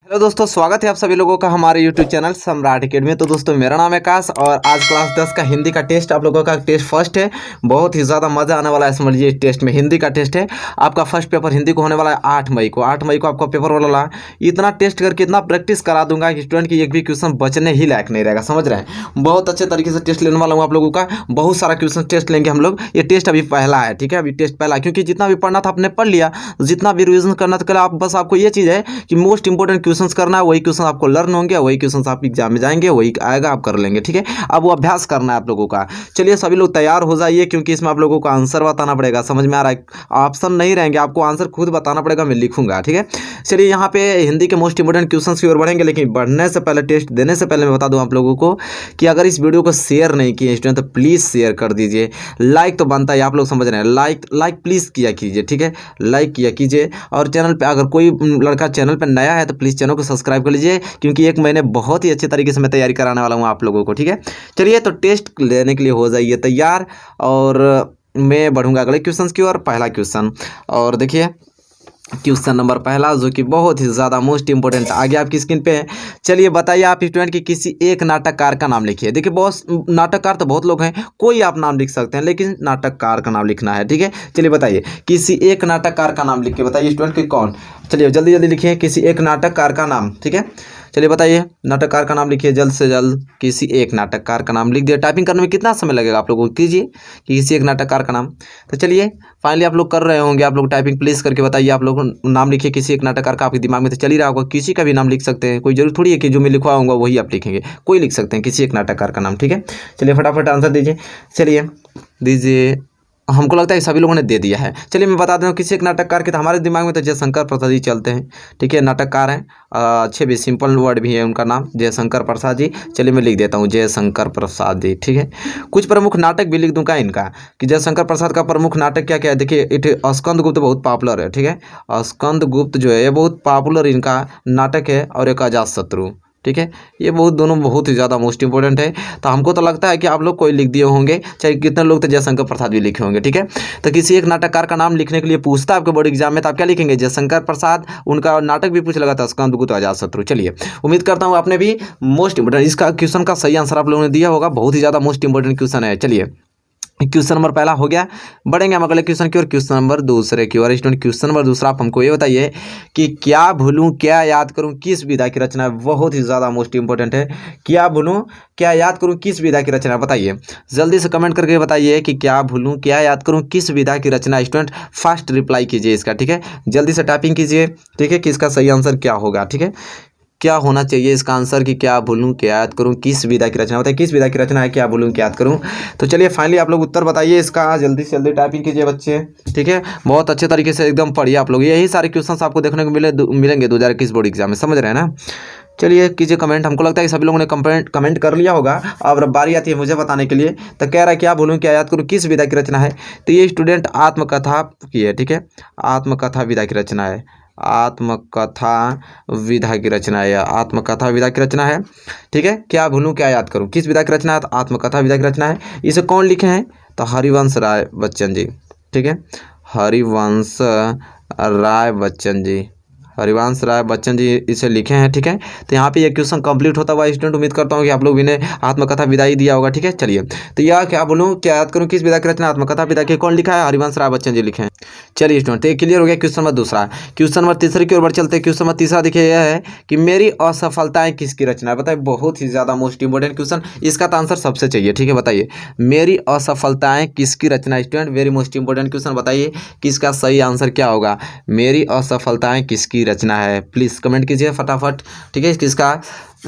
Hello दोस्तों, स्वागत है आप सभी लोगों का हमारे YouTube चैनल सम्राट अकेडमी। तो दोस्तों, मेरा नाम है आकाश और आज क्लास 10 का हिंदी का टेस्ट आप लोगों का टेस्ट फर्स्ट है। बहुत ही ज़्यादा मज़ा आने वाला है। समझ लीजिए, टेस्ट में हिंदी का टेस्ट है। आपका फर्स्ट पेपर हिंदी को होने वाला है 8 मई को। 8 मई को आपका पेपर होने वाला है। इतना टेस्ट करके इतना प्रैक्टिस करा दूंगा कि स्टूडेंट की एक भी क्वेश्चन बचने ही लायक नहीं रहेगा। समझ रहे हैं, बहुत अच्छे तरीके से टेस्ट लेने वाला हूँ आप लोगों का। बहुत सारा क्वेश्चन टेस्ट लेंगे हम लोग। ये टेस्ट अभी पहला है, ठीक है। अभी टेस्ट पहला, क्योंकि जितना भी पढ़ना था आपने पढ़ लिया, जितना भी रिविजन करना था आप बस आपको ये चीज़ है कि मोस्ट इंपॉर्टेंट क्वेश्चन करना है। वही क्वेश्चन आपको लर्न होंगे, वही क्वेश्चन आप एग्जाम में जाएंगे, वही आएगा, आप कर लेंगे, ठीक है। अब वो अभ्यास करना है आप लोगों का। चलिए सभी लोग तैयार हो जाइए, क्योंकि इसमें आप लोगों को आंसर बताना पड़ेगा। समझ में आ रहा है? ऑप्शन नहीं रहेंगे, आपको आंसर खुद बताना पड़ेगा, मैं लिखूंगा, ठीक है। चलिए यहाँ पे हिंदी के मोस्ट इंपॉर्टेंट क्वेश्चन की ओर बढ़ेंगे, लेकिन बढ़ने से पहले, टेस्ट देने से पहले मैं बता दूं आप लोगों को कि अगर इस वीडियो को शेयर नहीं किए स्टूडेंट तो प्लीज़ शेयर कर दीजिए। लाइक तो बनता है, आप लोग समझ रहे हैं। लाइक प्लीज़ किया कीजिए, ठीक है। लाइक किया कीजिए। और चैनल पे अगर कोई लड़का चैनल पे नया है तो प्लीज़ चैनल को सब्सक्राइब कर लीजिए, क्योंकि एक महीने बहुत ही अच्छे तरीके से मैं तैयारी कराने वाला हूँ आप लोगों को, ठीक है। चलिए तो टेस्ट लेने के लिए हो जाइए तैयार, और मैं बढ़ूंगा अगले क्वेश्चन की ओर। पहला क्वेश्चन, और देखिए क्वेश्चन नंबर पहला, जो कि बहुत ही ज़्यादा मोस्ट इंपॉर्टेंट आगे आपकी स्क्रीन पे है। चलिए बताइए, आप स्टूडेंट की किसी एक नाटककार का नाम लिखिए। देखिए बहुत नाटककार तो बहुत लोग हैं, कोई आप नाम लिख सकते हैं, लेकिन नाटककार का नाम लिखना है, ठीक है। चलिए बताइए, किसी एक नाटककार का नाम लिख के बताइए स्टूडेंट की कौन। चलिए जल्दी जल्दी लिखिए, किसी एक नाटककार का नाम, ठीक है। चलिए बताइए, नाटककार का नाम लिखिए जल्द से जल्द। किसी एक नाटककार का नाम लिख दिया। टाइपिंग करने में कितना समय लगेगा आप लोगों को, कीजिए कि किसी एक नाटककार का नाम। तो चलिए फाइनली आप लोग कर रहे होंगे, आप लोग टाइपिंग प्लीज़ करके बताइए। आप लोग नाम लिखिए किसी एक नाटककार का। आपके दिमाग में तो चल ही रहा होगा, किसी का भी नाम लिख सकते हैं। कोई जरूर थोड़ी है कि जो मैं लिखवाऊंगा वही आप लिखेंगे, कोई लिख सकते हैं किसी एक नाटककार का नाम, ठीक है। चलिए फटाफट आंसर दीजिए। चलिए दीजिए, हमको लगता है सभी लोगों ने दे दिया है। चलिए मैं बता दूं किसी एक नाटककार के, तो हमारे दिमाग में तो जयशंकर प्रसाद जी चलते हैं, ठीक है। नाटककार हैं, अच्छे भी, सिंपल वर्ड भी है उनका नाम, जयशंकर प्रसाद जी। चलिए मैं लिख देता हूँ जयशंकर प्रसाद जी, ठीक है। कुछ प्रमुख नाटक भी लिख दूँ का इनका, कि जयशंकर प्रसाद का प्रमुख नाटक क्या क्या है। देखिए स्कंद गुप्त बहुत पॉपुलर है, ठीक है। स्कंद गुप्त जो है ये बहुत पॉपुलर इनका नाटक है, और एक अजातशत्रु, ठीक है। ये दोनों बहुत ही ज़्यादा मोस्ट इंपॉर्टेंट है। तो हमको तो लगता है कि आप लोग कोई लिख दिए होंगे, चाहे कितने लोग तो जयशंकर प्रसाद भी लिखे होंगे, ठीक है। तो किसी एक नाटककार का नाम लिखने के लिए पूछता है आपके बोर्ड एग्जाम में, तो आप क्या लिखेंगे? जयशंकर प्रसाद। उनका नाटक भी पूछ लगा था, स्कंद गुप्त अजातशत्रु। चलिए उम्मीद करता हूँ आपने भी मोस्ट इंपॉर्टेंट इसका क्वेश्चन का सही आंसर आप लोगों ने दिया होगा। बहुत ही ज़्यादा मोस्ट इंपॉर्टेंट क्वेश्चन है। चलिए क्वेश्चन नंबर पहला हो गया, बढ़ेंगे हम अगले क्वेश्चन की ओर, क्वेश्चन नंबर दूसरे की ओर। स्टूडेंट क्वेश्चन नंबर दूसरा, आप हमको ये बताइए कि क्या भूलूं क्या याद करूं किस विधा की रचना है। बहुत ही ज़्यादा मोस्ट इंपॉर्टेंट है। क्या भूलूं क्या याद करूं किस विधा की रचना है, बताइए जल्दी से कमेंट करके बताइए कि क्या भूलूं क्या याद करूं किस विधा की रचना। स्टूडेंट फास्ट रिप्लाई कीजिए इसका, ठीक है। जल्दी से टाइपिंग कीजिए, ठीक है, कि इसका सही आंसर क्या होगा, ठीक है। क्या होना चाहिए इसका आंसर, कि क्या भूलूं क्या याद करूं किस विधा की रचना होता है, किस विधा की रचना है क्या भूलूं क्या याद करूं। तो चलिए फाइनली आप लोग उत्तर बताइए इसका, जल्दी से जल्दी टाइपिंग कीजिए बच्चे, ठीक है। बहुत अच्छे तरीके से एकदम पढ़िए आप लोग, यही सारे क्वेश्चंस आपको देखने को मिलेंगे 2021 बोर्ड एग्जाम में, समझ रहे हैं ना। चलिए कीजिए कमेंट, हमको लगता है कि सभी लोगों ने कमेंट कर लिया होगा। अब बारी आती है मुझे बताने के लिए। तो कह रहा है क्या भूलूं क्या याद करूं किस विधा की रचना है। तो ये स्टूडेंट आत्मकथा की है, ठीक है। आत्मकथा विधा की रचना है, आत्मकथा विधा की रचना है, आत्मकथा विधा की रचना है, ठीक है। क्या भूलूं क्या याद करूं किस विधा की रचना है, तो आत्मकथा विधा की रचना है। इसे कौन लिखे हैं, तो हरिवंश राय बच्चन जी, ठीक है। हरिवंश राय बच्चन जी, हरिवंश राय बच्चन जी इसे लिखे हैं, ठीक है। तो यहाँ पे ये क्वेश्चन कंप्लीट होता हुआ स्टूडेंट, उम्मीद करता हूँ कि आप लोग भी ने आत्मकथा विधा ही दिया होगा, ठीक है। चलिए तो यह क्या बोलूँ क्या याद करूँ किस विधा की रचना, आत्मकथा विधा की कौन लिखा है, हरिवंश राय बच्चन जी लिखे हैं। चलिए स्टूडेंट तो ये क्लियर हो गया क्वेश्चन नंबर दूसरा। क्वेश्चन नंबर तीसरे की ओर बढ़ चलते हैं। क्वेश्चन नंबर तीसरा देखिए यह है कि मेरी असफलताएं किसकी रचना है। बताइए बहुत ही ज़्यादा मोस्ट इंपॉर्टेंट क्वेश्चन, इसका तो आंसर सबसे चाहिए, ठीक है। बताइए मेरी असफलताएं किसकी रचना है। Student very most important question, बताइए कि इसका सही आंसर क्या होगा। मेरी असफलताएं किसकी रचना है, प्लीज़ कमेंट कीजिए फटाफट, ठीक है। इसका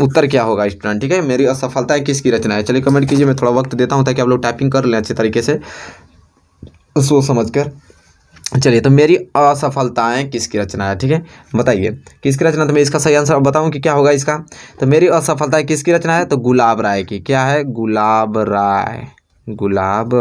उत्तर क्या होगा स्टूडेंट, ठीक है। मेरी असफलताएं किसकी रचना है, चलिए कमेंट कीजिए। मैं थोड़ा वक्त देता हूं ताकि आप लोग टाइपिंग कर लें अच्छे तरीके से सोच समझ कर। चलिए तो मेरी असफलताएं किसकी रचना है, ठीक है। बताइए किसकी रचना, तो मैं इसका सही आंसर बताऊं कि क्या होगा इसका। तो मेरी असफलताएं किसकी रचना है, तो गुलाब राय की। क्या है, गुलाब राय, गुलाब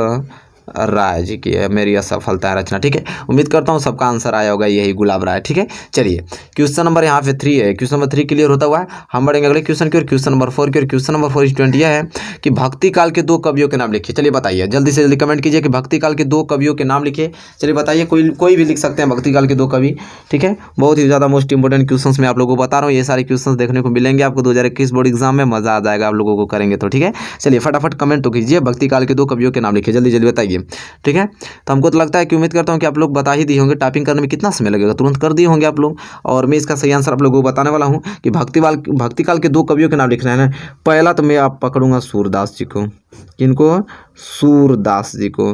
राय जी की है मेरी असफलता रचना। ठीक है, उम्मीद करता हूँ सबका आंसर आया होगा, यही गुलाब राय। ठीक है, चलिए क्वेश्चन नंबर यहाँ पे 3 है। क्वेश्चन नंबर 3 क्लियर होता हुआ हम बढ़ेंगे अगले क्वेश्चन की ओर। क्वेश्चन नंबर 4 की ओर। क्वेश्चन नंबर 4 स्टूडेंट यह है कि भक्ति काल के 2 कवियों के नाम लिखिए। चलिए बताइए, जल्दी से जल्दी कमेंट कीजिए कि भक्ति काल के 2 कवियों के नाम लिखिए। चलिए बताइए, कोई भी लिख सकते हैं भक्ति काल के 2 कवि। ठीक है, बहुत ही ज़्यादा मोस्ट इंपोर्टेंट क्वेश्चंस मैं आप लोगों को बता रहा हूँ। ये सारे क्वेश्चंस देखने को मिलेंगे आपको 2021 बोर्ड एग्जाम में, मजा आ जाएगा आप लोगों को करेंगे तो। ठीक है, चलिए फटाफट कमेंट तो कीजिए, भक्ति काल के 2 कवियों के नाम लिखिए, जल्दी जल्दी बताइए। ठीक है, तो हमको तो लगता है कि उम्मीद करता हूँ कि आप लोग बता ही दिए होंगे। टाइपिंग करने में कितना समय लगेगा, तुरंत कर दिए होंगे आप लोग। और मैं इसका सही आंसर आप लोगों को बताने वाला हूँ कि भक्ति काल के 2 कवियों के नाम लिखना है ना। पहला तो मैं आप पकड़ूंगा सूरदास जी को। किनको? सूरदास जी को।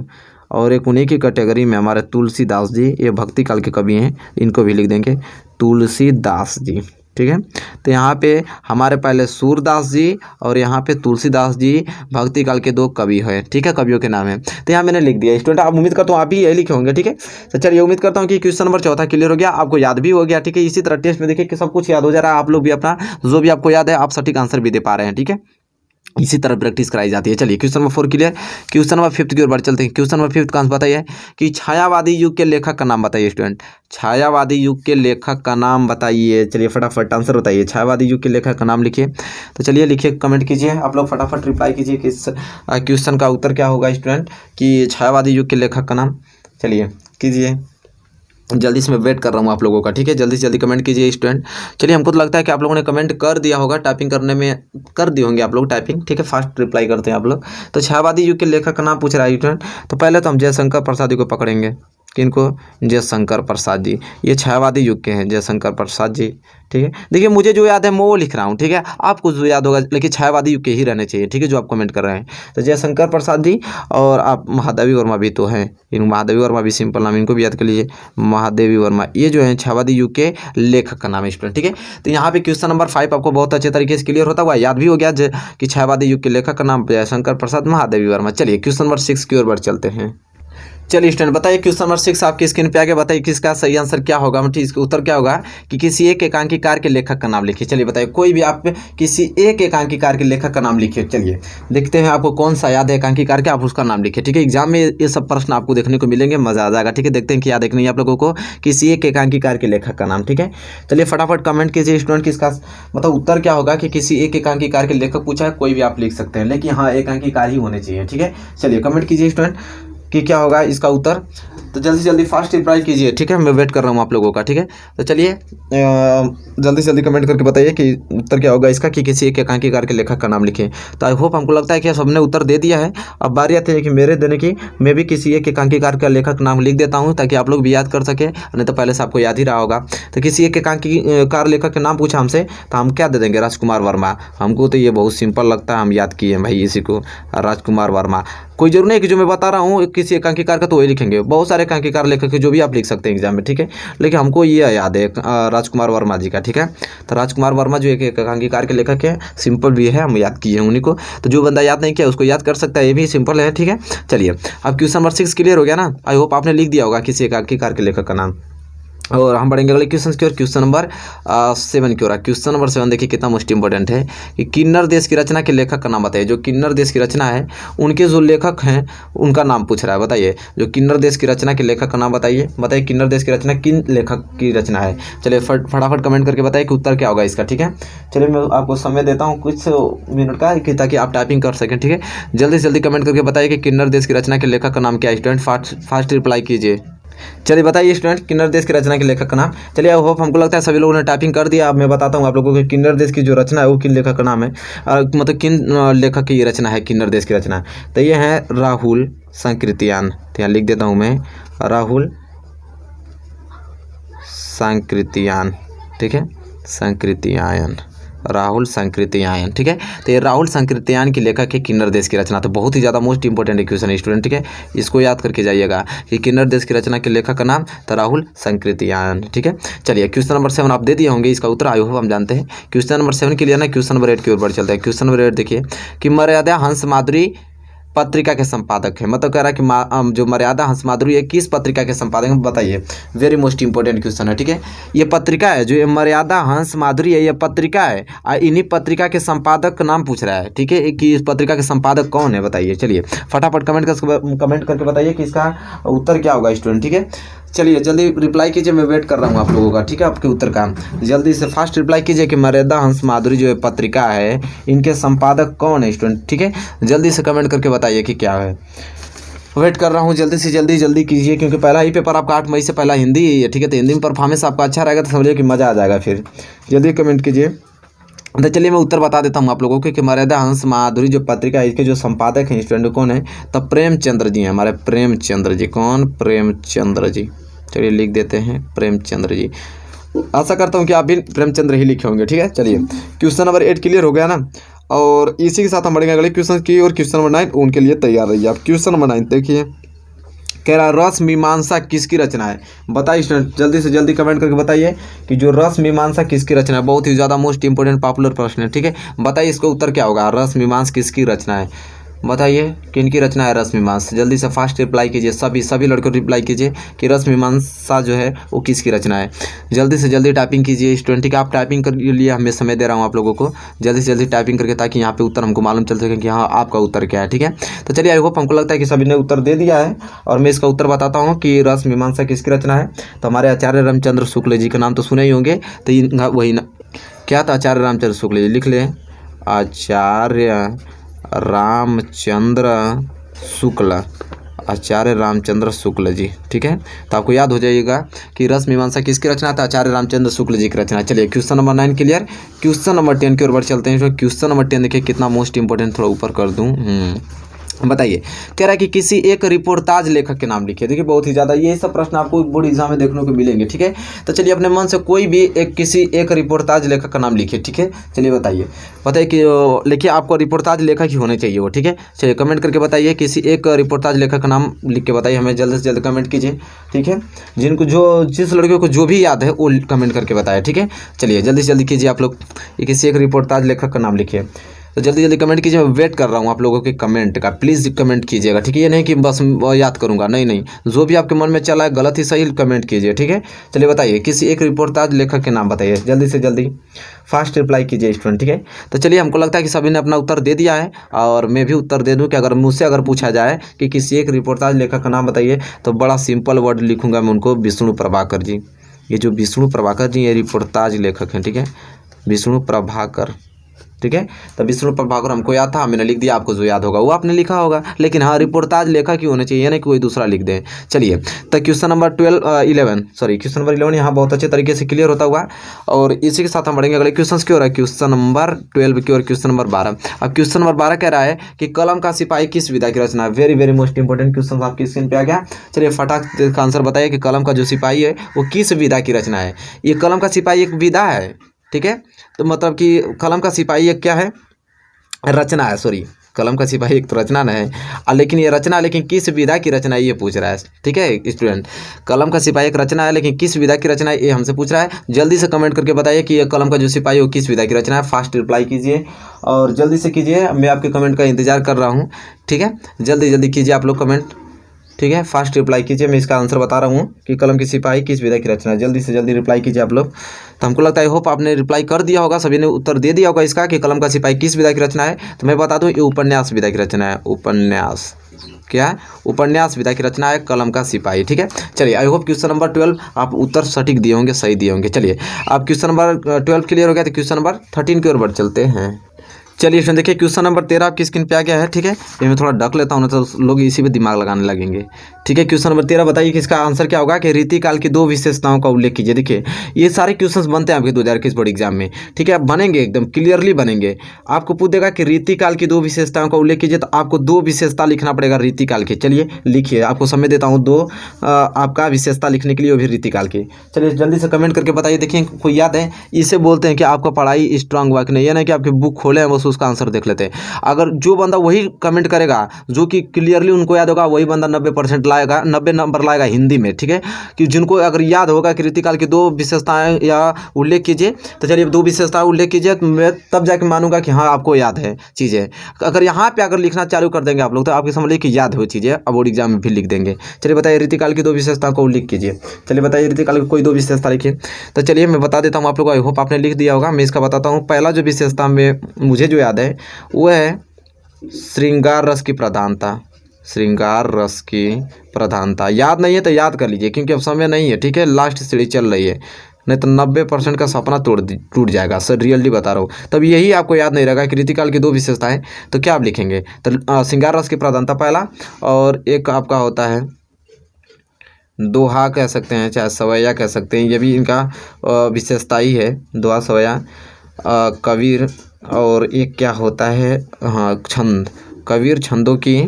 और एक उन्हीं की कैटेगरी में हमारे तुलसीदास जी, ये भक्ति काल के कवि हैं, इनको भी लिख देंगे तुलसीदास जी। ठीक है, तो यहाँ पे हमारे पहले सूरदास जी और यहाँ पे तुलसीदास जी भक्ति काल के 2 कवि हैं। ठीक है, कवियों के नाम है, तो यहाँ मैंने लिख दिया। स्टूडेंट आप उम्मीद करता हूँ आप भी यही लिखे होंगे। ठीक है, तो चलिए उम्मीद करता हूँ कि क्वेश्चन नंबर 4 क्लियर हो गया, आपको याद भी हो गया। ठीक है, इसी तरह टेस्ट में देखिए कि सब कुछ याद हो जा रहा है, आप लोग भी अपना जो भी आपको याद है आप सटीक आंसर भी दे पा रहे हैं। ठीक है, इसी तरह प्रैक्टिस कराई जाती है। चलिए question number 4 clear. Question number 5 की ओर बढ़ चलते हैं। क्वेश्चन नंबर 5 का आंसर बताइए कि छायावादी युग के लेखक का नाम बताइए। स्टूडेंट छायावादी युग के लेखक का नाम बताइए। चलिए फटाफट आंसर बताइए, छायावादी युग के लेखक का नाम लिखिए। तो चलिए लिखिए, कमेंट कीजिए आप लोग, फटाफट रिप्लाई कीजिए कि इस क्वेश्चन का उत्तर क्या होगा स्टूडेंट, कि छायावादी युग के लेखक का नाम। चलिए कीजिए, जल्दी से मैं वेट कर रहा हूँ आप लोगों का। ठीक है, जल्दी से जल्दी कमेंट कीजिए स्टूडेंट। चलिए हमको तो लगता है कि आप लोगों ने कमेंट कर दिया होगा, टाइपिंग करने में कर दिए होंगे आप लोग टाइपिंग। ठीक है, फास्ट रिप्लाई करते हैं आप लोग। तो छायावादी युग के लेखक का नाम पूछ रहा है स्टूडेंट। तो पहले तो हम जयशंकर प्रसाद जी को पकड़ेंगे। किनको? जयशंकर प्रसाद जी, ये छायावादी युग के हैं, जयशंकर प्रसाद जी। ठीक है, देखिए मुझे जो याद है मैं वो लिख रहा हूँ। ठीक है, आपको जो याद होगा, लेकिन छायावादी युग के ही रहने चाहिए। ठीक है, जो आप कमेंट कर रहे हैं। तो जयशंकर प्रसाद जी और आप महादेवी वर्मा भी तो हैं, इन महादेवी वर्मा भी सिंपल नाम, इनको भी याद कर लीजिए, महादेवी वर्मा। ये जो है छायावादी युग के लेखक का नाम है स्टूडेंट। ठीक है, तो यहाँ पे क्वेश्चन नंबर 5 आपको बहुत अच्छे तरीके से क्लियर होता हुआ याद भी हो गया कि छायावादी युग के लेखक का नाम जयशंकर प्रसाद, महादेवी वर्मा। चलिए क्वेश्चन नंबर 6 की ओर बढ़ चलते हैं। चलिए स्टूडेंट बताइए, क्वेश्चन नंबर 6 आपकी स्क्रीन पे आगे, बताइए किसका सही आंसर क्या होगा। मतलब इसका उत्तर क्या होगा कि किसी एक एकांकीकार के लेखक का नाम लिखिए। चलिए बताइए, कोई भी आप किसी एक एकांकीकार के लेखक का नाम लिखिए। चलिए देखते हैं आपको कौन सा याद है एकांकीकार के, आप उसका नाम लिखिए। ठीक है, एग्जाम में ये सब प्रश्न आपको देखने को मिलेंगे, मजा आ जाएगा। ठीक है, देखते हैं क्या देखना है आप लोगों को, किसी एक एकांकीकार के लेखक का नाम। ठीक है, चलिए फटाफट कमेंट कीजिए स्टूडेंट, किसका मतलब उत्तर क्या होगा कि किसी एक एकांकीकार के लेखक पूछा है, कोई भी आप लिख सकते हैं, लेकिन हाँ एकांकीकार ही होने चाहिए। ठीक है, चलिए कमेंट कीजिए स्टूडेंट कि क्या होगा इसका उत्तर। तो जल्दी से जल्दी फास्ट रिप्लाई कीजिए। ठीक है, मैं वेट कर रहा हूँ आप लोगों का। ठीक है, तो चलिए जल्दी से जल्दी कमेंट करके बताइए कि उत्तर क्या होगा इसका, कि किसी एक एकांकीकार के लेखक का नाम लिखें। तो आई होप हमको लगता है कि सबने उत्तर दे दिया है। अब बारी आती है कि मेरे देने की, मैं भी किसी एक एकांकीकार का लेखक नाम लिख देता हूँ ताकि आप लोग भी याद कर सके, नहीं तो पहले से आपको याद ही रहा होगा। तो किसी एक एकांकीकार लेखक के नाम पूछा हमसे, तो हम क्या दे देंगे? राजकुमार वर्मा। हमको तो ये बहुत सिंपल लगता है, हम याद किए भाई इसी को, राजकुमार वर्मा। कोई जरूर नहीं कि जो मैं बता रहा हूँ किसी एकांकीकार का तो वही लिखेंगे, बहुत सारे एकांकीकार लेखक है जो भी आप लिख सकते हैं एग्जाम में। ठीक है, लेकिन हमको ये याद है राजकुमार वर्मा जी का। ठीक है, तो राजकुमार वर्मा जो एक एकांकीकार के लेखक है, सिंपल भी है, हम याद किए हैं उन्हीं को। तो जो बंदा याद नहीं किया उसको याद कर सकता है, ये भी सिंपल है। ठीक है, चलिए अब क्वेश्चन नंबर 6 क्लियर हो गया ना। आई होप आपने लिख दिया होगा किसी एकांकीकार के लेखक का नाम। और हम बढ़ेंगे अगले क्वेश्चन की ओर। क्वेश्चन नंबर 7 की ओर। क्वेश्चन नंबर 7 देखिए कितना मोस्ट इंपॉर्टेंट है कि किन्नर देश की रचना के लेखक का नाम बताइए। जो किन्नर देश की रचना है उनके जो लेखक हैं उनका नाम पूछ रहा है। बताइए जो किन्नर देश की रचना के लेखक का नाम बताइए। बताइए किन्नर देश की रचना किन लेखक की रचना है। चलिए फटाफट कमेंट करके बताइए कि उत्तर क्या होगा इसका। ठीक है, चलिए मैं आपको समय देता हूँ कुछ मिनट का कि ताकि आप टाइपिंग कर सकें। ठीक है, जल्दी से जल्दी कमेंट करके बताइए कि किन्नर देश की रचना के लेखक का नाम क्या है। स्टूडेंट फास्ट रिप्लाई कीजिए। चलिए बताइए स्टूडेंट किन्नर देश की रचना के लेखक का नाम। चलिए आई होप हमको लगता है सभी लोगों ने टाइपिंग कर दिया। अब मैं बताता हूँ आप लोगों को किन्नर देश की जो रचना है वो किन लेखक का नाम है, मतलब किन लेखक की ये रचना है किन्नर देश की रचना। तो ये है राहुल सांकृत्यायन। तो यहाँ लिख देता हूँ मैं राहुल सांकृत्यायन। ठीक है, सांकृत्यायन, राहुल सांकृत्यायन। ठीक है, तो ये राहुल सांकृत्यायन की लेखक है किन्नर देश की रचना। तो बहुत ही ज़्यादा मोस्ट इंपॉर्टेंट क्वेश्चन है स्टूडेंट। ठीक है, इसको याद करके जाइएगा कि किन्नर देश की रचना के लेखक का नाम तो राहुल सांकृत्यायन। ठीक है, चलिए क्वेश्चन नंबर 7 आप दे दिए होंगे, इसका उत्तर आई होप हम जानते हैं। क्वेश्चन नंबर 7 के लिए ना क्वेश्चन नंबर 8 की ओर बढ़ चलते हैं। क्वेश्चन नंबर 8 देखिए कि मर्यादा हंस माधुरी पत्रिका के संपादक है? मतलब कह रहा है कि जो मर्यादा हंस माधुरी है किस पत्रिका के संपादक हैं, बताइए। वेरी मोस्ट इंपॉर्टेंट क्वेश्चन है, ठीक है। ये पत्रिका है, जो ये मर्यादा हंस माधुरी है, ये पत्रिका है, इन्हीं पत्रिका के संपादक का नाम पूछ रहा है, ठीक है, कि इस पत्रिका के संपादक कौन है, बताइए। चलिए फटाफट कमेंट करके बताइए कि इसका उत्तर क्या होगा स्टूडेंट, ठीक है। चलिए जल्दी रिप्लाई कीजिए, मैं वेट कर रहा हूँ आप लोगों का, ठीक है, आपके उत्तर का। जल्दी से फास्ट रिप्लाई कीजिए कि मर्यादा हंस माधुरी जो है पत्रिका है, इनके संपादक कौन है स्टूडेंट, ठीक है। जल्दी से कमेंट करके बताइए कि क्या है। वेट कर रहा हूँ, जल्दी से जल्दी कीजिए, क्योंकि पहला ही पेपर आपका 8 मई से पहला हिंदी ही है, ठीक है। तो हिंदी में परफॉर्मेंस आपका अच्छा रहेगा तो समझिए कि मज़ा आ जाएगा। फिर जल्दी कमेंट कीजिए। तो चलिए मैं उत्तर बता देता हूँ आप लोगों को कि मर्यादा हंस माधुरी जो पत्रिका है, इसके जो संपादक हैं स्टूडेंट कौन है, तो प्रेमचंद्र जी हैं, हमारे प्रेमचंद्र जी। कौन? प्रेमचंद्र जी। चलिए लिख देते हैं प्रेमचंद्र जी। आशा करता हूँ कि आप भी प्रेमचंद्र ही लिखे होंगे, ठीक है। चलिए क्वेश्चन नंबर 8 क्लियर हो गया ना, और इसी के साथ हम बढ़ेंगे अगले क्वेश्चन की, और क्वेश्चन नंबर 9 उनके लिए तैयार रहिए आप। क्वेश्चन नंबर 9 देखिए, कह रहा रस मीमांसा किसकी रचना है, बताइए स्टूडेंट। जल्दी से जल्दी कमेंट करके बताइए कि जो रस मीमांसा किसकी रचना है। बहुत ही ज़्यादा मोस्ट इंपोर्टेंट पॉपुलर प्रश्न है, ठीक है। बताइए इसका उत्तर क्या होगा। रस मीमांसा किसकी रचना है, बताइए किनकी रचना है रस मीमांसा। जल्दी से फास्ट रिप्लाई कीजिए, सभी लड़कों रिप्लाई कीजिए कि रस मीमांसा जो है वो किसकी रचना है। जल्दी से जल्दी टाइपिंग कीजिए स्टूडेंट, ठीक है। आप टाइपिंग कर लिए, हमें समय दे रहा हूँ आप लोगों को, जल्दी से जल्दी टाइपिंग करके, ताकि यहाँ पे उत्तर हमको मालूम चल सके कि हाँ आपका उत्तर क्या है, ठीक है। तो चलिए आई होप, हमको लगता है कि सभी ने उत्तर दे दिया है, और मैं इसका उत्तर बताता हूँ कि रस मीमांसा किसकी रचना है। तो हमारे आचार्य रामचंद्र शुक्ल जी का नाम तो सुने ही होंगे, तो वही ना क्या था, आचार्य रामचंद्र शुक्ल जी। लिख लें आचार्य रामचंद्र शुक्ल, आचार्य रामचंद्र शुक्ल जी, ठीक है। तो आपको याद हो जाइएगा कि रस मीमांसा किसकी रचना था, आचार्य रामचंद्र शुक्ल जी की रचना। चलिए question number 9 clear. Question number 10 की ओर बढ़ चलते हैं। क्वेश्चन नंबर 10 देखिए कितना मोस्ट इंपोर्टेंट, थोड़ा ऊपर कर दूँ। बताइए, कह रहा है कि किसी एक रिपोर्टाज लेखक के नाम लिखिए। देखिए बहुत ही ज़्यादा ये सब प्रश्न आपको बोर्ड एग्जाम में देखने को मिलेंगे, ठीक है। तो चलिए अपने मन से कोई भी किसी एक रिपोर्टाज लेखक का नाम लिखिए, ठीक है। चलिए बताइए कि लिखिए, आपको रिपोर्टाज लेखक ही होने चाहिए वो, ठीक है। चलिए कमेंट करके बताइए, किसी एक रिपोर्टाज लेखक का नाम लिख के बताइए हमें, जल्द से जल्द कमेंट कीजिए, ठीक है। जिस लड़कियों को जो भी याद है वो कमेंट करके बताए, ठीक है। चलिए जल्दी से जल्दी कीजिए आप लोग, किसी एक रिपोर्टाज लेखक का नाम लिखिए। तो जल्दी जल्दी कमेंट कीजिए, मैं वेट कर रहा हूँ आप लोगों के कमेंट का। प्लीज़ कमेंट कीजिएगा, ठीक है। ये नहीं कि बस याद करूँगा, नहीं, जो भी आपके मन में चला है गलत ही सही कमेंट कीजिए, ठीक है। चलिए बताइए, किसी एक रिपोर्टाज लेखक के नाम बताइए, जल्दी से जल्दी फास्ट रिप्लाई कीजिए स्टूडेंट, ठीक है। तो चलिए हमको लगता है कि सभी ने अपना उत्तर दे दिया है, और मैं भी उत्तर दे दूँ कि अगर मुझसे पूछा जाए कि किसी एक रिपोर्टाज लेखक का नाम बताइए, तो बड़ा सिंपल वर्ड लिखूँगा मैं उनको, विष्णु प्रभाकर जी। ये जो विष्णु प्रभाकर जी ये रिपोर्टाज लेखक हैं, ठीक है, विष्णु प्रभाकर, ठीक है। तो विष्णु प्रभाकर हमको याद था, मैंने लिख दिया, आपको जो याद होगा वो आपने लिखा होगा, लेकिन हाँ रिपोर्टाज लेखक ही होने चाहिए, नहीं कि कोई दूसरा लिख दे। चलिए तो क्वेश्चन नंबर 11 यहाँ बहुत अच्छे तरीके से क्लियर होता हुआ, और इसी के साथ हम बढ़ेंगे अगले क्वेश्चन की ओर, क्वेश्चन नंबर 12 की ओर। क्वेश्चन नंबर 12, अब क्वेश्चन नंबर 12 कह रहा है कि कलम का सिपाही किस विधा की रचना है। वेरी मोस्ट इंपोर्टेंट क्वेश्चन आपकी स्क्रीन पे आ गया। चलिए फटाक का आंसर बताइए कि कलम का जो सिपाही है वो किस विधा की रचना है। ये कलम का सिपाही एक विधा है, ठीक है। तो मतलब कि कलम का सिपाही एक क्या है, रचना है, सॉरी कलम का सिपाही एक तो रचना नहीं है, लेकिन ये रचना, लेकिन किस विधा की रचना है ये पूछ रहा है, ठीक है स्टूडेंट। कलम का सिपाही एक रचना है, लेकिन किस विधा की रचना है ये हमसे पूछ रहा है। जल्दी से कमेंट करके बताइए कि ये कलम का जो सिपाही है वो किस विधा की रचना है। फास्ट रिप्लाई कीजिए और जल्दी से कीजिए, मैं आपके कमेंट का इंतजार कर रहा हूँ, ठीक है। जल्दी कीजिए आप लोग कमेंट, ठीक है। फास्ट रिप्लाई कीजिए, मैं इसका आंसर बता रहा हूँ कि कलम की सिपाही किस विधा की रचना है। जल्दी से जल्दी रिप्लाई कीजिए आप लोग। तो हमको लगता है होप आपने रिप्लाई कर दिया होगा, सभी ने उत्तर दे दिया होगा इसका कि कलम का सिपाही किस विधा की रचना है। तो मैं बता दूँ ये उपन्यास विधा की रचना है। उपन्यास क्या है, उपन्यास विधा की रचना है कलम का सिपाही, ठीक है। चलिए आई होप क्वेश्चन नंबर 12 आप उत्तर सटीक दिए होंगे, सही दिए होंगे। चलिए अब क्वेश्चन नंबर 12 क्लियर हो गया, तो क्वेश्चन नंबर 13 की ओर बढ़ चलते हैं। चलिए फ्रेंड देखिए क्वेश्चन नंबर 13 आपकी स्क्रीन पे आ गया है, ठीक है। ये मैं थोड़ा ढक लेता हूँ ना तो लोग इसी पे दिमाग लगाने लगेंगे, ठीक है। क्वेश्चन नंबर 13 बताइए कि इसका आंसर क्या होगा कि रीतिकाल की 2 विशेषताओं का उल्लेख कीजिए। देखिए ये सारे क्वेश्चंस बनते हैं आपके 2021 बोर्ड एग्जाम में, ठीक है, बनेंगे एकदम क्लियरली बनेंगे। आपको पूछ देगा कि रीतिकाल की 2 विशेषताओं का उल्लेख कीजिए, तो आपको 2 विशेषता लिखना पड़ेगा रीतिकाल के। चलिए लिखिए, आपको समय देता हूँ 2 आपका विशेषता लिखने के लिए, वो भी रीतिकाल की। चलिए जल्दी से कमेंट करके बताइए। देखिए कोई याद है, इसे बोलते हैं कि आपका पढ़ाई स्ट्रांग हुआ कि नहीं, या नहीं कि आपकी बुक खोले हैं बस से उसका आंसर देख लेते हैं। अगर जो बंदा वही कमेंट करेगा जो कि क्लियरली उनको याद होगा, वही बंदा 90% लाएगा, 90 नंबर लाएगा हिंदी में, ठीक है। कि जिनको अगर याद होगा कि रीतिकाल की 2 विशेषताएं या उल्लेख कीजिए, तो चलिए 2 विशेषताएं उल्लेख कीजिए, तो मैं तब जाके मानूंगा कि हाँ आपको याद है चीज़ें। अगर यहाँ पे अगर लिखना चालू कर देंगे आप लोग, तो आपकी समझ लीजिए कि याद हो चीज़ें, अब बोर्ड एग्जाम में भी लिख देंगे। चलिए बताइए रीतिकाल की 2 विशेषताओं को उल्लेख कीजिए। चलिए बताइए रीतिकाल की कोई 2 विशेषता लिखिए। तो चलिए मैं बता देता हूँ आप लोग, आई होप आपने लिख दिया होगा, मैं इसका बताता हूँ। पहला जो विशेषता में मुझे जो याद है वो है श्रृंगार रस की प्रधानता। श्रृंगार रस की प्रधानता याद नहीं है तो याद कर लीजिए, क्योंकि अब समय नहीं है, ठीक है, लास्ट सीढ़ी चल रही है, नहीं तो 90% का सपना टूट जाएगा सर, रियली बता रहा हूँ। तब यही आपको याद नहीं रहेगा कि रीतिकाल की 2 विशेषताएं, तो क्या आप लिखेंगे? तो श्रृंगार रस की प्रधानता पहला, और एक आपका होता है दोहा कह सकते हैं, चाहे सवैया कह सकते हैं, ये भी इनका विशेषता ही है, दोहा सवैया, कबीर, और एक क्या होता है, हाँ छंद, कबीर छंदों की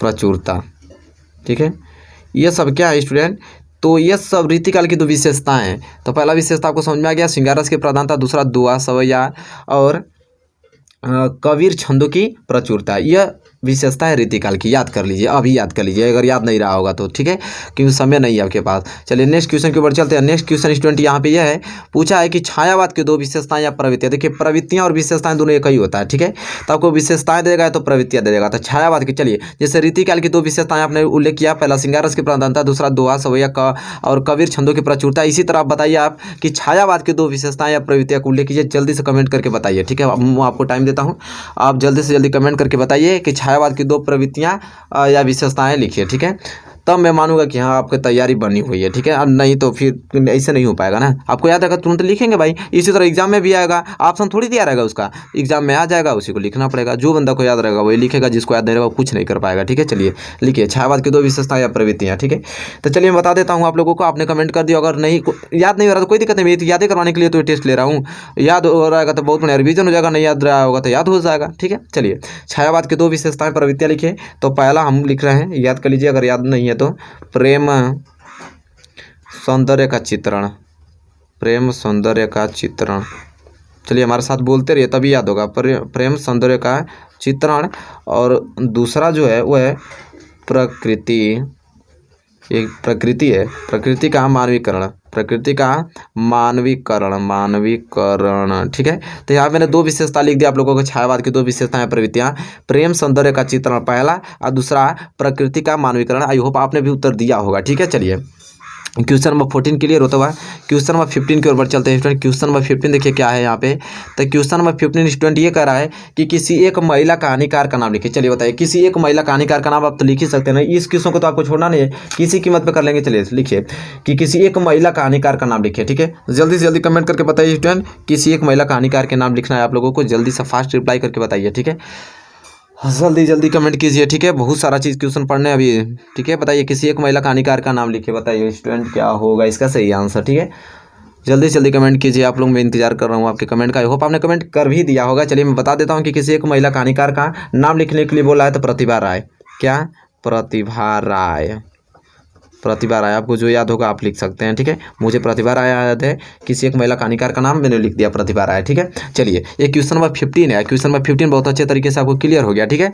प्रचुरता, ठीक है। ये सब क्या है स्टूडेंट? तो ये सब रीतिकाल की 2 विशेषताएं हैं। तो पहला विशेषता आपको समझ में आ गया, श्रृंगार रस की प्रधानता, दूसरा दोहा सवैया, और कबीर छंदों की प्रचुरता। यह विशेषता है रीतिकाल की, याद कर लीजिए, अभी याद कर लीजिए अगर याद नहीं रहा होगा तो, ठीक है, क्योंकि समय नहीं है आपके पास। चलिए नेक्स्ट क्वेश्चन के ऊपर चलते हैं। नेक्स्ट क्वेश्चन स्टूडेंट यहाँ पे यह है, पूछा है कि छायावाद की 2 विशेषताएं या प्रवृत्तियां। देखिए प्रवृत्तियां और विशेषताएं दोनों एक ही होता है, ठीक है। तो आपको विशेषताएं देगा तो प्रवृत्तियां दे देगा। तो छायावाद की, चलिए जैसे रीतिकाल की 2 विशेषताएं आपने उल्लेख किया, पहला श्रृंगार रस की प्रधानता, दूसरा दोहा सवैया का और कबीर छंदों की प्रचुरता। इसी तरह आप बताइए आप कि छायावाद की 2 विशेषताएं या प्रवृत्तियां को उल्लेख कीजिए, जल्दी से कमेंट करके बताइए, ठीक है। मैं आपको टाइम देता हूँ, आप जल्दी से जल्दी कमेंट करके बताइए कि छायावाद की 2 प्रवृत्तियां या विशेषताएं लिखिए, ठीक है। तब मैं मानूंगा कि हाँ आपकी तैयारी बनी हुई है, ठीक है। और नहीं तो फिर ऐसे नहीं हो पाएगा ना, आपको याद आएगा तुरंत लिखेंगे भाई। इसी तरह एग्जाम में भी आएगा, ऑप्शन थोड़ी दिया रहेगा उसका, एग्जाम में आ जाएगा, उसी को लिखना पड़ेगा। जो बंदा को याद रहेगा वही लिखेगा, जिसको याद नहीं रहेगा वो कुछ नहीं कर पाएगा, ठीक है। चलिए लिखिए छायावाद की 2 विशेषताएं या प्रवृत्तियां, ठीक है। तो चलिए मैं बता देता हूँ आप लोगों को, आपने कमेंट कर दिया, अगर नहीं याद नहीं हो रहा तो कोई दिक्कत नहीं, मैं यादें करवाने के लिए तो टेस्ट ले रहा हूँ। याद हो रहेगा तो बहुत बढ़िया रिवीजन हो जाएगा, नहीं याद रहा होगा तो याद हो जाएगा, ठीक है। चलिए छायावाद की 2 विशेषताएं प्रवृत्तियां लिखिए। तो पहला हम लिख रहे हैं, याद कर लीजिए अगर याद नहीं है तो, प्रेम सौंदर्य का चित्रण। प्रेम सौंदर्य का चित्रण, चलिए हमारे साथ बोलते रहिए तभी याद होगा। प्रेम सौंदर्य का चित्रण। और दूसरा जो है वो है प्रकृति, एक प्रकृति है, प्रकृति का मानवीकरण, प्रकृति का मानवीकरण, मानवीकरण, ठीक है। तो यहाँ मैंने 2 विशेषता लिख दिया आप लोगों को, छायावाद की 2 विशेषताएं प्रवृत्तियां, प्रेम सौंदर्य का चित्रण पहला, और दूसरा प्रकृति का मानवीकरण। आई होप आपने भी उत्तर दिया होगा, ठीक है। चलिए क्वेश्चन नंबर 14 क्लियर होता हुआ क्वेश्चन नंबर 15 की ओर बढ़ चलते हैं स्टूडेंट। क्वेश्चन नंबर 15 देखिए क्या है यहाँ पे। तो क्वेश्चन नंबर 15 स्टूडेंट ये कह रहा है कि किसी एक महिला कहानीकार का नाम लिखिए। चलिए बताइए, किसी एक महिला कहानीकार का नाम आप तो लिख ही सकते हैं ना, इस क्वेश्चन को तो आपको छोड़ना नहीं है, किसी कीमत पे कर लेंगे। चलिए लिखिए कि किसी एक महिला कहानीकार का नाम लिखिए, ठीक है। जल्दी से जल्दी कमेंट करके बताइए स्टूडेंट, किसी एक महिला कहानीकार के नाम लिखना है आप लोगों को, जल्दी से फास्ट रिप्लाई करके बताइए, ठीक है। जल्दी जल्दी कमेंट कीजिए, ठीक है, बहुत सारा चीज़ क्वेश्चन पढ़ने अभी, ठीक है। बताइए किसी एक महिला कहानीकार का नाम लिखिए, बताइए स्टूडेंट क्या होगा इसका सही आंसर, ठीक है। जल्दी से जल्दी कमेंट कीजिए आप लोग, मैं इंतजार कर रहा हूँ आपके कमेंट का। आई होप आपने कमेंट कर भी दिया होगा। चलिए मैं बता देता हूँ कि किसी एक महिला कहानीकार का नाम लिखने के लिए बोला है, तो प्रतिभा राय। क्या? प्रतिभा राय, प्रतिभा राय, आपको जो याद होगा आप लिख सकते हैं, ठीक है। मुझे प्रतिभा राय याद है, किसी एक महिला कहानीकार का नाम मैंने लिख दिया प्रतिभा राय, ठीक है। चलिए ये क्वेश्चन नंबर 15 है, क्वेश्चन नंबर 15 बहुत अच्छे तरीके से आपको क्लियर हो गया, ठीक है।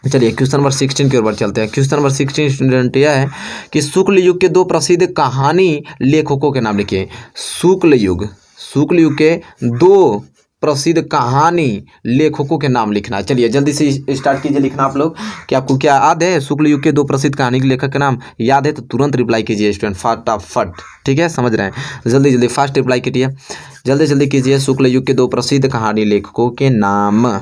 चलिए क्वेश्चन नंबर 16 की ओर चलते हैं। क्वेश्चन नंबर 16 स्टूडेंट यह है कि शुक्ल युग के 2 प्रसिद्ध कहानी लेखकों के नाम लिखिए। शुक्ल युग के 2 प्रसिद्ध कहानी लेखकों के नाम लिखना है। चलिए जल्दी से स्टार्ट कीजिए लिखना आप लोग, कि आपको क्या याद है शुक्ल युग के 2 प्रसिद्ध कहानी के लेखक के नाम याद है तो तुरंत रिप्लाई कीजिए स्टूडेंट, फटाफट, ठीक है, समझ रहे हैं। जल्दी जल्दी फास्ट रिप्लाई कीजिए, जल्दी जल्दी कीजिए, शुक्ल युग के 2 प्रसिद्ध कहानी लेखकों के नाम,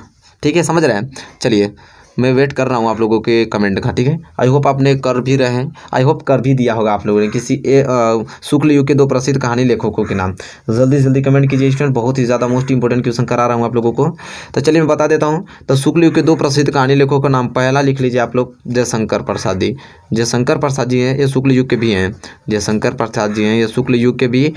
ठीक है, समझ रहे हैं। चलिए मैं वेट कर रहा हूँ आप लोगों के कमेंट का, ठीक है। आई होप आपने कर भी रहे हैं, आई होप कर भी दिया होगा आप लोगों ने किसी शुक्ल युग के 2 प्रसिद्ध कहानी लेखकों के नाम। जल्दी जल्दी कमेंट कीजिए स्टूडेंट, बहुत ही ज़्यादा मोस्ट इंपॉर्टेंट क्वेश्चन करा रहा हूँ आप लोगों को। तो चलिए मैं बता देता हूँ। तो शुक्ल युग के 2 प्रसिद्ध कहानी लेखकों का नाम पहला लिख लीजिए आप लोग, जयशंकर प्रसाद जी। जयशंकर प्रसाद जी हैं, ये शुक्ल युग के भी हैं, जयशंकर प्रसाद जी हैं, ये शुक्ल युग के भी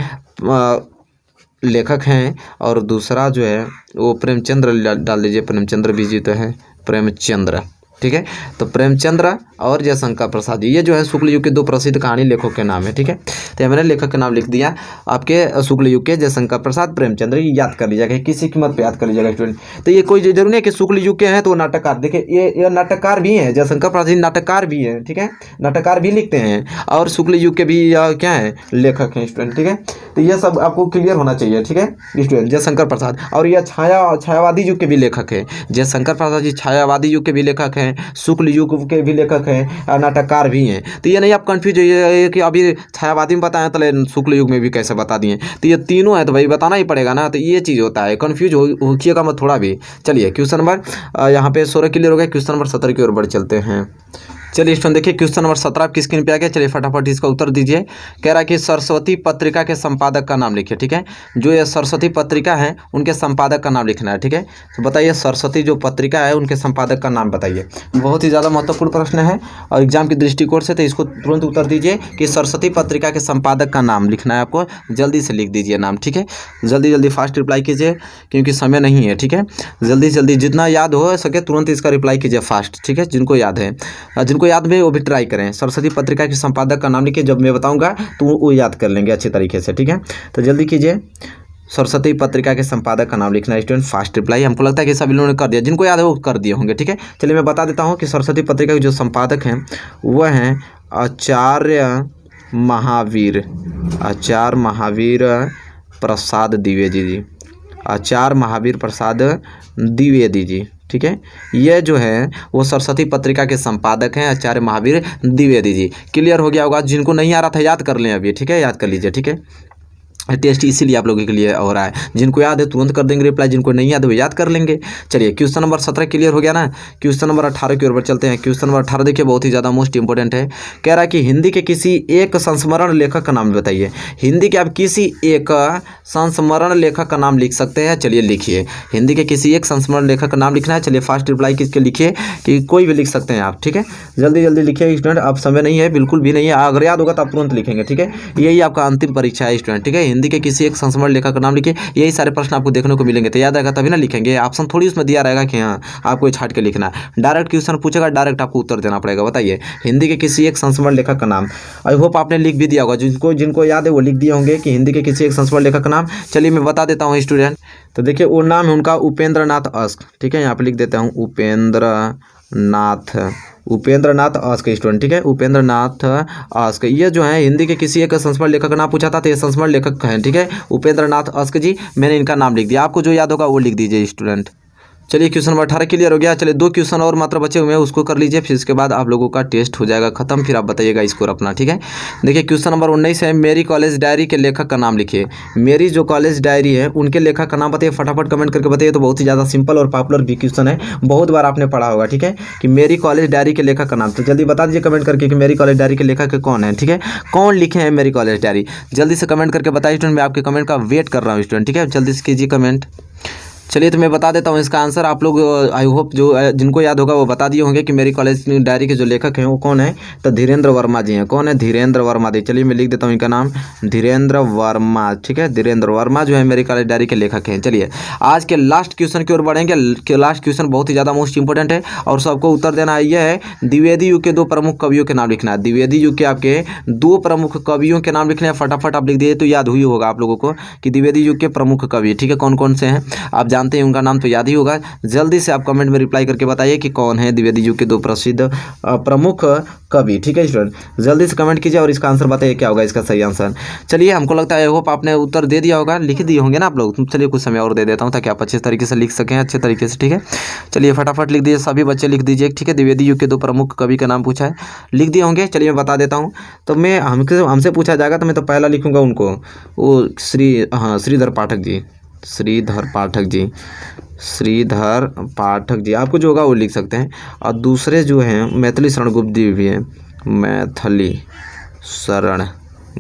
लेखक हैं। और दूसरा जो है वो प्रेमचंद्र डाल दीजिए, प्रेमचंद्र भी जी तो है, प्रेमचंद्र, ठीक है। तो प्रेमचंद्र और जयशंकर प्रसाद जी, ये जो है शुक्ल युग के दो प्रसिद्ध कहानी लेखकों के नाम है, ठीक है। तो मैंने लेखक का नाम लिख दिया आपके शुक्ल युग के जयशंकर प्रसाद प्रेमचंद्र, ये याद कर लीजिएगा, किसी कीमत पे याद कर लीजिएगा स्टूडेंट। तो ये कोई जरूरी नहीं कि शुक्ल युग के हैं तो नाटककार, देखिए ये नाटककार भी हैं, जयशंकर प्रसाद जी नाटककार भी हैं, ठीक है, नाटककार भी लिखते हैं और शुक्ल युग के भी क्या है लेखक हैं स्टूडेंट, ठीक है। तो ये सब आपको क्लियर होना चाहिए, ठीक है स्टूडेंट। जयशंकर प्रसाद, और यह छायावादी युग के भी लेखक हैं, जयशंकर प्रसाद जी छायावादी युग के भी लेखक हैं, शुक्ल युग के भी लेखक हैं, नाटककार भी हैं। तो ये नहीं आप कंफ्यूज होइए कि अभी छायावादी में बताएं तो शुक्ल युग में भी कैसे बता दिए, तो ये तीनों है तो भाई बताना ही पड़ेगा ना, तो ये चीज़ होता है, कंफ्यूज होइएगा मत थोड़ा भी। चलिए क्वेश्चन नंबर यहाँ पे 16 क्लियर हो गया, क्वेश्चन नंबर 17 की ओर बढ़ चलते हैं। चलिए स्टूडेंट देखिए क्वेश्चन नंबर 17 आपकी स्क्रीन पे आ गया, चलिए फटाफट इसका उत्तर दीजिए। कह रहा है कि सरस्वती पत्रिका के संपादक का नाम लिखिए, ठीक है। जो ये सरस्वती पत्रिका है उनके संपादक का नाम लिखना है, ठीक है। तो बताइए सरस्वती जो पत्रिका है उनके संपादक का नाम बताइए। बहुत ही ज़्यादा महत्वपूर्ण प्रश्न है और एग्जाम की दृष्टिकोण से, तो इसको तुरंत उत्तर दीजिए कि सरस्वती पत्रिका के संपादक का नाम लिखना है आपको, जल्दी से लिख दीजिए नाम, ठीक है। जल्दी जल्दी फास्ट रिप्लाई कीजिए क्योंकि समय नहीं है, ठीक है। जल्दी जल्दी जितना याद हो सके तुरंत इसका रिप्लाई कीजिए फास्ट, ठीक है। जिनको याद है, जिनको याद में वो भी ट्राई करें। सरस्वती पत्रिका के संपादक का नाम लिखिए, जब मैं बताऊंगा तो वो याद कर लेंगे अच्छे तरीके से, ठीक है। तो जल्दी कीजिए, सरस्वती पत्रिका के संपादक का नाम लिखना है स्टूडेंट, फास्ट रिप्लाई। हमको लगता है कि सभी लोगों ने कर दिया, जिनको याद है वो कर दिए होंगे, ठीक है। चलिए मैं बता देता हूँ कि सरस्वती पत्रिका के जो संपादक हैं वह हैं आचार्य महावीर प्रसाद द्विवेदी जी, आचार्य महावीर प्रसाद द्विवेदी जी, ठीक है। ये जो है वो सरस्वती पत्रिका के संपादक हैं आचार्य महावीर द्विवेदी जी। क्लियर हो गया होगा, जिनको नहीं आ रहा था याद कर लें अभी, ठीक है, याद कर लीजिए, ठीक है। टेस्ट इसीलिए आप लोगों के लिए हो रहा है, जिनको याद है तुरंत कर देंगे रिप्लाई, जिनको नहीं याद है वो याद कर लेंगे। चलिए क्वेश्चन नंबर 17 क्लियर हो गया ना। क्वेश्चन नंबर 18 की ओर चलते हैं। क्वेश्चन नंबर 18 देखिए बहुत ही ज़्यादा मोस्ट इंपॉर्टेंट है। कह रहा है कि हिंदी के किसी एक संस्मरण लेखक का नाम बताइए। हिंदी के आप किसी एक संस्मरण लेखक का नाम लिख सकते हैं, चलिए लिखिए। हिंदी के किसी एक संस्मरण लेखक का नाम लिखना है, चलिए फास्ट रिप्लाई किसके लिखिए कि कोई भी लिख सकते हैं आप, ठीक है। जल्दी जल्दी लिखिए स्टूडेंट, अब समय नहीं है, बिल्कुल भी नहीं है, अगर याद होगा तो आप तुरंत लिखेंगे, ठीक है। यही आपका अंतिम परीक्षा है स्टूडेंट, ठीक है। हिंदी के किसी एक संस्मरण लेखक का नाम लिखिए, यही सारे प्रश्न आपको देखने को मिलेंगे, तो याद आएगा तभी ना लिखेंगे। ऑप्शन थोड़ी उसमें दिया रहेगा कि हाँ आपको छाट के लिखना है, डायरेक्ट क्वेश्चन पूछेगा, डायरेक्ट आपको उत्तर देना पड़ेगा। बताइए हिंदी के किसी एक संस्मरण लेखक का नाम, आई होप आपने लिख भी दिया होगा, जिनको याद है वो लिख दिए होंगे कि हिंदी के किसी एक संस्मरण लेखक का नाम। चलिए मैं बता देता हूँ स्टूडेंट, तो देखिए वो नाम है उनका उपेंद्र नाथ अस्क, ठीक है। यहाँ पे लिख देता हूँ उपेंद्र नाथ अस्क स्टूडेंट, ठीक है, उपेंद्र नाथ अस्क। ये जो है हिंदी के किसी एक संस्मरण लेखक का नाम पूछा था, तो ये संस्मरण लेखक हैं, ठीक है, उपेंद्र नाथ अस्क जी। मैंने इनका नाम लिख दिया, आपको जो याद होगा वो लिख दीजिए स्टूडेंट। चलिए क्वेश्चन नंबर 18 क्लियर हो गया। चलिए 2 क्वेश्चन और मात्र बचे हुए हैं, उसको कर लीजिए, फिर इसके बाद आप लोगों का टेस्ट हो जाएगा खत्म, फिर आप बताइएगा स्कोर अपना, ठीक है। देखिए क्वेश्चन नंबर 19 है, मेरी कॉलेज डायरी के लेखक का नाम लिखिए। मेरी जो कॉलेज डायरी है उनके लेखक का नाम बताइए, फटाफट कमेंट करके बताइए। तो बहुत ही ज़्यादा सिंपल और पॉपुलर भी क्वेश्चन है, बहुत बार आपने पढ़ा होगा, ठीक है, कि मेरी कॉलेज डायरी के लेखक का नाम। तो जल्दी बता दीजिए कमेंट करके कि मेरी कॉलेज डायरी के लेखक कौन है, ठीक है, कौन लिखे हैं मेरी कॉलेज डायरी। जल्दी से कमेंट करके बताइए स्टूडेंट, मैं आपके कमेंट का वेट कर रहा हूँ स्टूडेंट, ठीक है, जल्दी से कीजिए कमेंट। चलिए तो मैं बता देता हूँ इसका आंसर, आप लोग आई होप जो जिनको याद होगा वो बता दिए होंगे कि मेरी कॉलेज डायरी के जो लेखक हैं वो कौन है, तो धीरेन्द्र वर्मा जी हैं। कौन है? धीरेन्द्र वर्मा जी। चलिए मैं लिख देता हूँ इनका नाम, धीरेन्द्र वर्मा, ठीक है, धीरेन्द्र वर्मा जो है मेरी कॉलेज डायरी के लेखक हैं। चलिए आज के लास्ट क्वेश्चन की ओर बढ़ेंगे। लास्ट क्वेश्चन बहुत ही ज़्यादा मोस्ट इंपॉर्टेंट है और सबको उत्तर देना यह है, द्विवेदी युग के 2 प्रमुख कवियों के नाम लिखना है। द्विवेदी युग के आपके 2 प्रमुख कवियों के नाम लिखने हैं, फटाफट आप लिख दिए तो याद हुई होगा आप लोगों को कि द्विवेदी युग के प्रमुख कवि, ठीक है, कौन कौन से हैं आप जानते हैं, उनका नाम तो याद ही होगा। जल्दी से आप कमेंट में रिप्लाई करके बताइए कि कौन है द्विवेदी युग के 2 प्रसिद्ध प्रमुख कवि, ठीक है स्टूडेंट, जल्दी से कमेंट कीजिए और इसका आंसर बताइए क्या होगा इसका सही आंसर। चलिए हमको लगता है होप आपने उत्तर दे दिया होगा, लिख दिए होंगे ना आप लोग। चलिए कुछ समय और दे देता हूँ ताकि आप अच्छे तरीके से लिख सकें, अच्छे तरीके से, ठीक है। चलिए फटाफट लिख दीजिए, सभी बच्चे लिख दीजिए, ठीक है। द्विवेदी युग के 2 प्रमुख कवि का नाम पूछा है, लिख दिए होंगे। चलिए मैं बता देता हूँ, तो मैं हमसे पूछा जाएगा तो मैं तो पहला लिखूंगा उनको, वो श्रीधर पाठक जी, श्रीधर पाठक जी, आपको जो होगा वो लिख सकते हैं। और दूसरे जो हैं मैथिली शरण गुप्त जी भी हैं, मैथिली शरण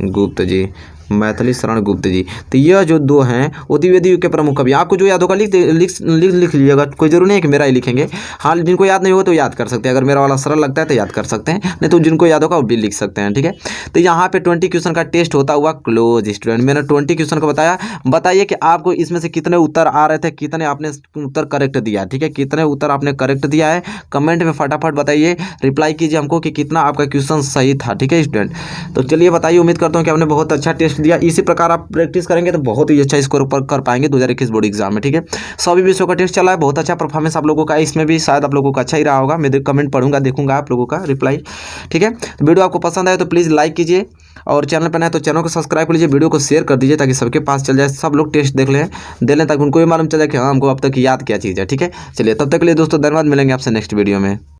गुप्त जी, मैथिली शरण गुप्त जी। तो यह जो दो हैं वो द्विवेदी युग के प्रमुख कवि। आपको जो याद होगा लिख लीजिएगा, कोई जरूरी नहीं है कि मेरा ही लिखेंगे। हाँ, जिनको याद नहीं होगा तो याद कर सकते हैं, अगर मेरा वाला सरल लगता है तो याद कर सकते हैं, नहीं तो जिनको याद होगा वो भी लिख सकते हैं। ठीक है, तो यहाँ पे 20 क्वेश्चन का टेस्ट होता हुआ क्लोज। स्टूडेंट, मैंने 20 क्वेश्चन को बताया। बताइए कि आपको इसमें से कितने उत्तर आ रहे थे, कितने आपने उत्तर करेक्ट दिया। ठीक है, कितने उत्तर आपने करेक्ट दिया है कमेंट में फटाफट बताइए, रिप्लाई कीजिए हमको कि कितना आपका क्वेश्चन सही था। ठीक है स्टूडेंट, तो चलिए बताइए, उम्मीद करता हूँ कि आपने बहुत अच्छा टेस्ट दिया। इसी प्रकार आप प्रैक्टिस करेंगे तो बहुत ही अच्छा स्कोर कर पाएंगे 2021 बोर्ड एग्जाम में। ठीक है, सभी विषयों का टेस्ट चला है, बहुत अच्छा परफॉर्मेंस आप लोगों का, इसमें भी शायद आप लोगों का अच्छा ही रहा होगा। मैं कमेंट पढ़ूंगा, देखूंगा आप लोगों का रिप्लाई। ठीक है, वीडियो आपको पसंद आए तो प्लीज़ लाइक कीजिए, और चैनल पर नए तो चैनल को सब्सक्राइब कर लीजिए, वीडियो को शेयर कर दीजिए ताकि सबके पास चल जाए, सब लोग टेस्ट देख लें ताकि उनको भी मालूम चल जाए कि हाँ हमको अब तक याद क्या चीज़ है। ठीक है, चलिए तब तक के लिए दोस्तों धन्यवाद, मिलेंगे आपसे नेक्स्ट वीडियो में।